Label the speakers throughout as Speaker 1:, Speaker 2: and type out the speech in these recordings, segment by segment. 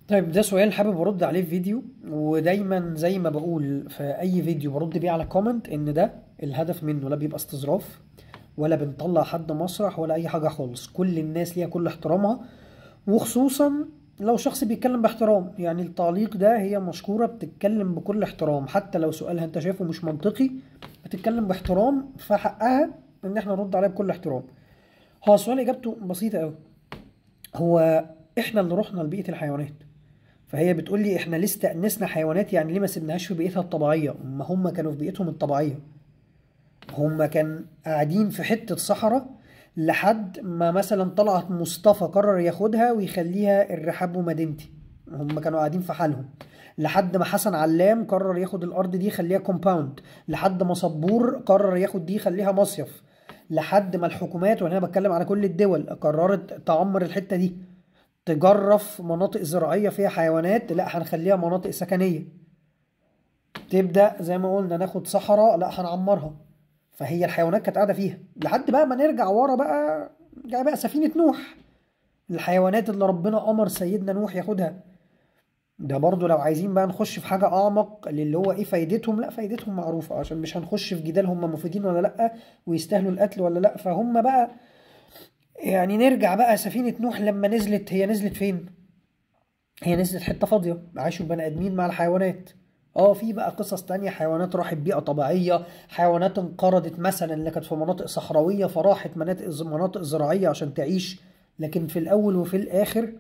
Speaker 1: طيب ده سؤال حابب ارد عليه في فيديو، ودايما زي ما بقول في اي فيديو برد بيه على كومنت ان ده الهدف منه لا بيبقى استظراف ولا بنطلع حد مسرح ولا اي حاجة خالص. كل الناس ليها كل احترامها، وخصوصا لو شخص بيتكلم باحترام. يعني التعليق ده هي مشكورة بتتكلم بكل احترام، حتى لو سؤالها انت شايفه مش منطقي بتتكلم باحترام، فحقها ان احنا نرد عليها بكل احترام. هو السؤال اجابته بسيطة قوي. هو احنا اللي رحنا لبيئة الحيوانات، فهي بتقول لي احنا ليه استأنسنا حيوانات، يعني ليه ما سيبناهاش في بيئتها الطبيعية؟ ما هم كانوا في بيئتهم الطبيعية، هم كان قاعدين في حتة صحراء لحد ما مثلا طلعت مصطفى قرر ياخدها ويخليها الرحاب ومدينتي. هم كانوا قاعدين في حالهم لحد ما حسن علام قرر ياخد الارض دي يخليها كومباوند، لحد ما صبور قرر ياخد دي يخليها مصيف، لحد ما الحكومات، وانا بتكلم على كل الدول، قررت تعمر الحتة دي، تجرف مناطق زراعية فيها حيوانات لا هنخليها مناطق سكنية، تبدأ زي ما قلنا ناخد صحراء لا هنعمرها. فهي الحيوانات كانت قاعدة فيها لحد بقى ما نرجع ورا بقى، جاء بقى سفينة نوح، الحيوانات اللي ربنا أمر سيدنا نوح ياخدها. ده برضو لو عايزين بقى نخش في حاجة أعمق اللي هو إيه فايدتهم، لا فايدتهم معروفة عشان مش هنخش في جدال هم مفيدين ولا لأ ويستاهلوا القتل ولا لأ. فهم بقى يعني نرجع بقى سفينة نوح لما نزلت، هي نزلت فين؟ هي نزلت حتة فاضية عاشوا البني آدمين مع الحيوانات. اه في بقى قصص تانية، حيوانات راحت بيئة طبيعية، حيوانات انقرضت مثلا اللي كانت في مناطق صحراوية فراحت مناطق زراعية عشان تعيش. لكن في الأول وفي الآخر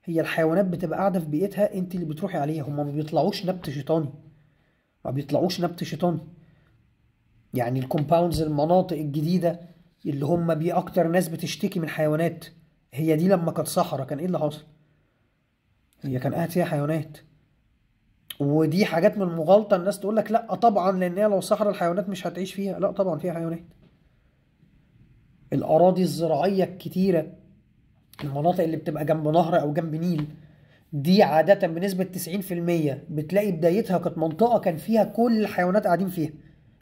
Speaker 1: هي الحيوانات بتبقى قاعدة في بيئتها، انت اللي بتروحي عليها، هما ما بيطلعوش نبت شيطاني، ما بيطلعوش نبت شيطاني. يعني الكومباوندز المناطق الجديدة اللي هم بيه أكتر ناس بتشتكي من حيوانات، هي دي لما كانت صحراء كان ايه اللي حصل؟ هي كان قاعد فيها حيوانات. ودي حاجات من المغالطة، الناس تقول لك لا طبعا لان هي لو صحراء الحيوانات مش هتعيش فيها، لا طبعا فيها حيوانات. الاراضي الزراعية الكتيرة، المناطق اللي بتبقى جنب نهر او جنب نيل، دي عادة بنسبة 90% بتلاقي بدايتها كانت منطقة كان فيها كل الحيوانات قاعدين فيها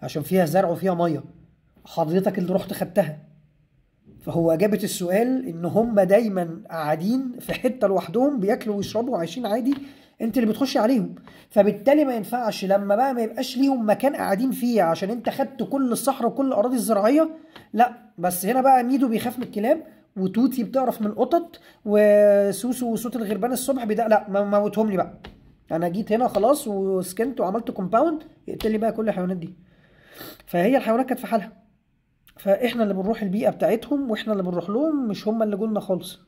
Speaker 1: عشان فيها زرع وفيها مية، حضرتك اللي رحت خدتها. فهو إجابة السؤال إن هم دايما قاعدين في حتة لوحدهم بياكلوا ويشربوا وعايشين عادي، أنت اللي بتخش عليهم. فبالتالي ما ينفعش لما بقى ما يبقاش ليهم مكان قاعدين فيه عشان أنت خدت كل الصحراء وكل الأراضي الزراعية. لا بس هنا بقى ميدو بيخاف من الكلاب، وتوتي بتعرف من القطط، وسوسو وصوت الغربان الصبح لا ما موتهم لي بقى، أنا جيت هنا خلاص وسكنت وعملت كومباوند يقتل لي بقى كل الحيوانات دي. فهي الحيوانات كانت في حالها، فاحنا اللي بنروح البيئة بتاعتهم واحنا اللي بنروح لهم، مش هم اللي جولنا خالص.